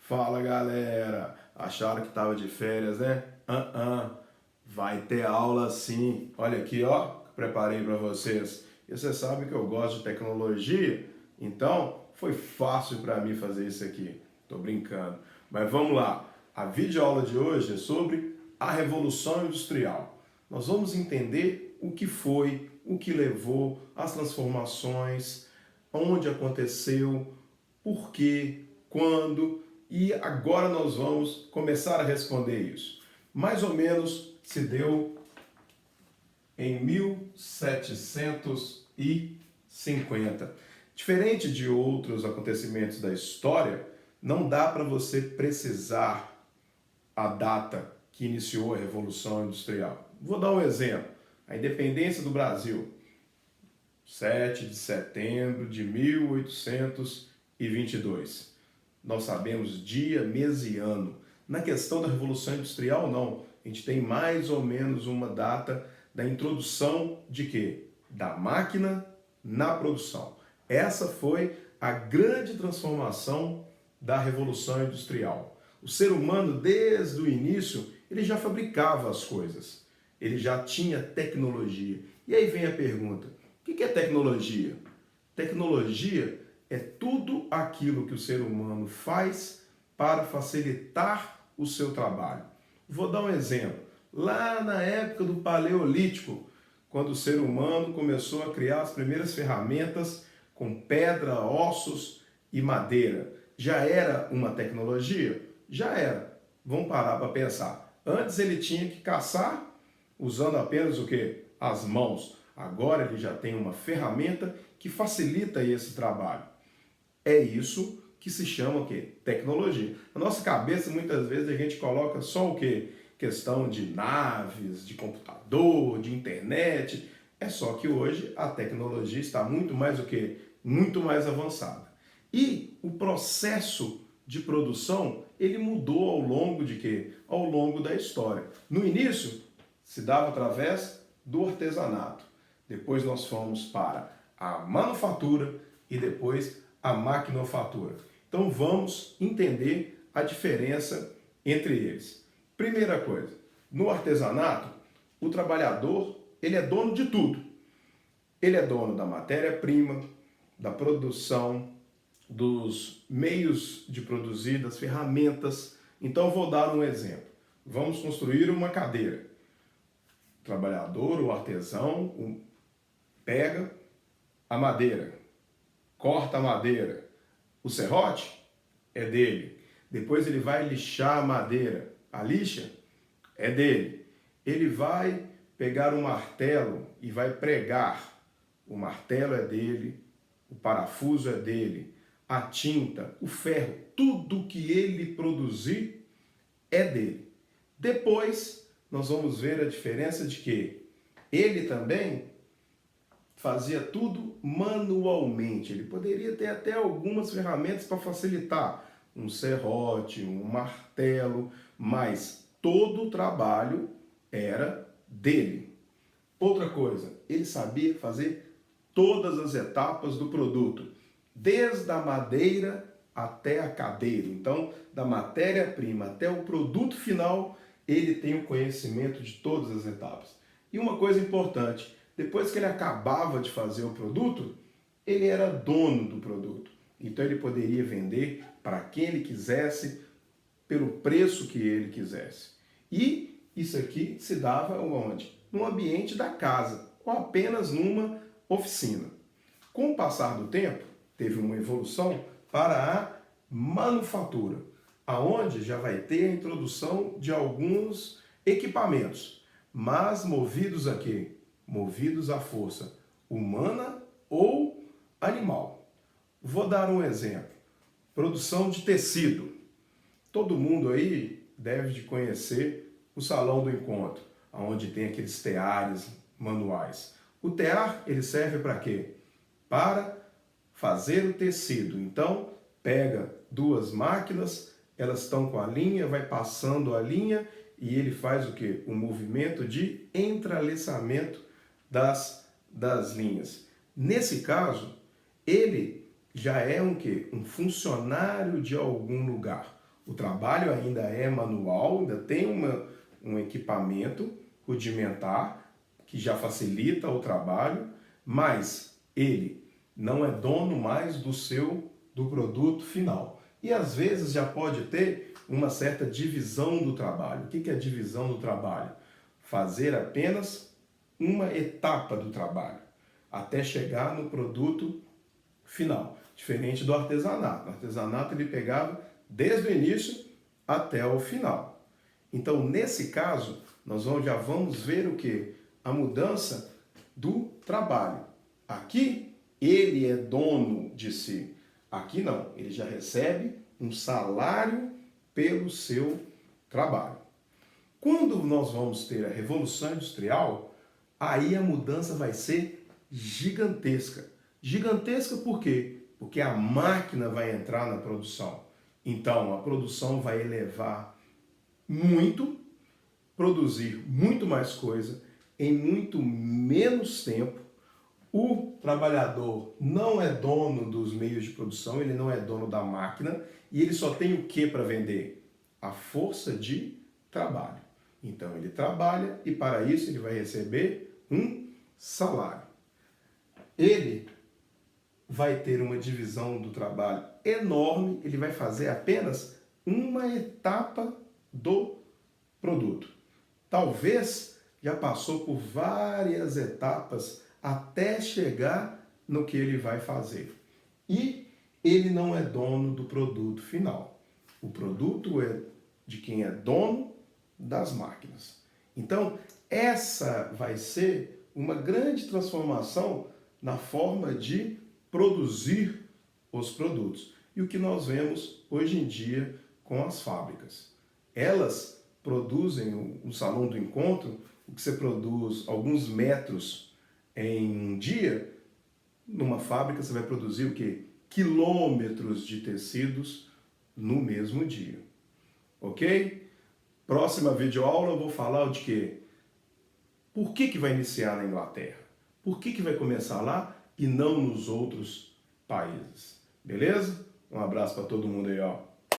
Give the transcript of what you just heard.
Fala galera, acharam que tava de férias, né? Vai ter aula sim. Olha aqui, ó, que preparei para vocês. E você sabe que eu gosto de tecnologia, então foi fácil para mim fazer isso aqui. Tô brincando. Mas vamos lá. A videoaula de hoje é sobre a Revolução Industrial. Nós vamos entender o que foi, o que levou, as transformações, onde aconteceu, por quê, quando, e agora nós vamos começar a responder isso. Mais ou menos se deu em 1750. Diferente de outros acontecimentos da história, não dá para você precisar a data que iniciou a Revolução Industrial. Vou dar um exemplo. A independência do Brasil, 7 de setembro de 1822. Nós sabemos dia, mês e ano. Na questão da Revolução Industrial, não. A gente tem mais ou menos uma data da introdução de quê? Da máquina na produção. Essa foi a grande transformação da Revolução Industrial. O ser humano, desde o início, ele já fabricava as coisas. Ele já tinha tecnologia. E aí vem a pergunta, o que é tecnologia? Tecnologia é tudo aquilo que o ser humano faz para facilitar o seu trabalho. Vou dar um exemplo. Lá na época do Paleolítico, quando o ser humano começou a criar as primeiras ferramentas com pedra, ossos e madeira, já era uma tecnologia? Já era. Vamos parar para pensar. Antes ele tinha que caçar usando apenas o quê? As mãos. Agora ele já tem uma ferramenta que facilita esse trabalho. É isso que se chama o quê? Tecnologia. Na nossa cabeça, muitas vezes, a gente coloca só o quê? Questão de naves, de computador, de internet. É só que hoje a tecnologia está muito mais o quê? Muito mais avançada. E o processo de produção, ele mudou ao longo de quê? Ao longo da história. No início, se dava através do artesanato. Depois nós fomos para a manufatura e depois a maquinofatura. Então vamos entender a diferença entre eles. Primeira coisa, no artesanato, o trabalhador, ele é dono de tudo. Ele é dono da matéria-prima, da produção, dos meios de produzir, das ferramentas. Então vou dar um exemplo. Vamos construir uma cadeira. O trabalhador, o artesão, pega a madeira, corta a madeira. O serrote é dele. Depois ele vai lixar a madeira. A lixa é dele. Ele vai pegar um martelo e vai pregar. O martelo é dele, o parafuso é dele, a tinta, o ferro, tudo que ele produzir é dele. Depois nós vamos ver a diferença de que ele também fazia tudo manualmente. Ele poderia ter até algumas ferramentas para facilitar, um serrote, um martelo, mas todo o trabalho era dele. Outra coisa, ele sabia fazer todas as etapas do produto, desde a madeira até a cadeira. Então, da matéria-prima até o produto final, ele tem o conhecimento de todas as etapas. E uma coisa importante, depois que ele acabava de fazer o produto, ele era dono do produto. Então ele poderia vender para quem ele quisesse, pelo preço que ele quisesse. E isso aqui se dava onde? No ambiente da casa, ou apenas numa oficina. Com o passar do tempo, teve uma evolução para a manufatura, aonde já vai ter a introdução de alguns equipamentos, mas movidos a quê? Movidos à força humana ou animal. Vou dar um exemplo. Produção de tecido. Todo mundo aí deve de conhecer o salão do encontro, onde tem aqueles teares manuais. O tear, ele serve para quê? Para fazer o tecido. Então, pega duas máquinas, elas estão com a linha, vai passando a linha e ele faz o quê? Um movimento de entrelaçamento das linhas. Nesse caso, ele já é um quê? Um funcionário de algum lugar. O trabalho ainda é manual, ainda tem um equipamento rudimentar que já facilita o trabalho, mas ele não é dono mais do produto final. E às vezes já pode ter uma certa divisão do trabalho. O que é divisão do trabalho? Fazer apenas uma etapa do trabalho, até chegar no produto final. Diferente do artesanato. No artesanato ele pegava desde o início até o final. Então, nesse caso, nós já vamos ver o que? A mudança do trabalho. Aqui, ele é dono de si. Aqui não, ele já recebe um salário pelo seu trabalho. Quando nós vamos ter a Revolução Industrial, aí a mudança vai ser gigantesca. Gigantesca por quê? Porque a máquina vai entrar na produção. Então, a produção vai elevar muito, produzir muito mais coisa em muito menos tempo. O trabalhador não é dono dos meios de produção, ele não é dono da máquina e ele só tem o que para vender? A força de trabalho. Então, ele trabalha e para isso ele vai receber um salário. Ele vai ter uma divisão do trabalho enorme, ele vai fazer apenas uma etapa do produto. Talvez já passou por várias etapas até chegar no que ele vai fazer. E ele não é dono do produto final. O produto é de quem é dono das máquinas. Então, essa vai ser uma grande transformação na forma de produzir os produtos. E o que nós vemos hoje em dia com as fábricas. Elas produzem um salão do encontro, o que você produz alguns metros em um dia, numa fábrica você vai produzir o quê? Quilômetros de tecidos no mesmo dia. Ok? Próxima videoaula eu vou falar de quê? Por que vai iniciar na Inglaterra? Por que vai começar lá e não nos outros países? Beleza? Um abraço para todo mundo aí, ó.